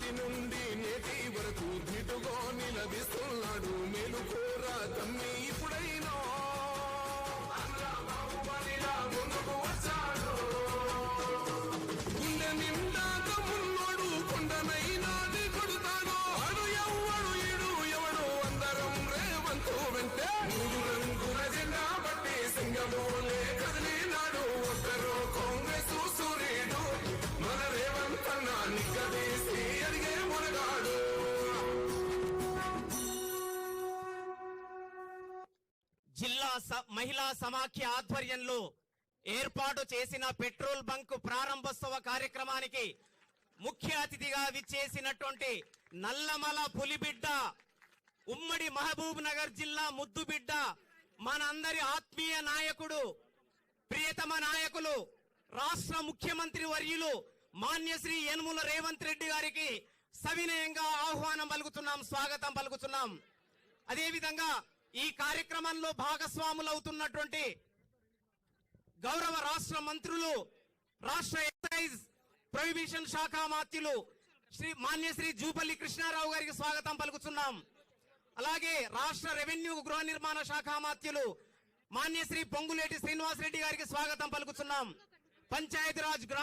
నాటి నుండి నేటి వరకు దిటుగా నిలదీస్తున్నాడు మేలుకోరా తమ్మి ఇప్పుడైనా ముందుకు వచ్చాడు గుండె నిండాక మున్నోడు కొండనైనా కొడుతాడు అడు ఎవడు ఇడు ఎవడు అందరం రేవంతు వెంటే మూడు రంగుల జెండా బట్టి సింగమోలే కదిలినాడు ఒక్కరు కాంగ్రెస్ సూర్యుడు మన రేవంత్ అన్న నిగ్గదీసి అడిగే మునగాడు. జిల్లా మహిళా సమాఖ్య ఆధ్వర్యంలో ఏర్పాటు చేసిన పెట్రోల్ బంక్ ప్రారంభోత్సవ కార్యక్రమానికి ముఖ్య అతిథిగా విచ్చేసినటువంటి నల్లమల పులిబిడ్డ, ఉమ్మడి మహబూబ్ నగర్ జిల్లా ముద్దుబిడ్డ, మనందరి ఆత్మీయ నాయకుడు, ప్రియతమ నాయకులు, రాష్ట్ర ముఖ్యమంత్రి వర్యులు మాన్యశ్రీ యనుమల రేవంత్ రెడ్డి గారికి సవినయంగా ఆహ్వానం పలుకుతున్నాం, స్వాగతం పలుకుతున్నాం. అదేవిధంగా ఈ కార్యక్రమంలో భాగస్వాములవుతున్నటువంటి గౌరవ రాష్ట్ర మంత్రులు, రాష్ట్ర ఎక్సైజ్ ప్రొహిబిషన్ శాఖ మాత్యులు శ్రీ మాన్యశ్రీ జూపల్లి కృష్ణారావు గారికి స్వాగతం పలుకుతున్నాం. అలాగే రాష్ట్ర రెవెన్యూ గృహ నిర్మాణ శాఖ మాత్యులు మాన్యశ్రీ పొంగులేటి శ్రీనివాసరెడ్డి గారికి స్వాగతం పలుకుతున్నాం. పంచాయతీరాజ్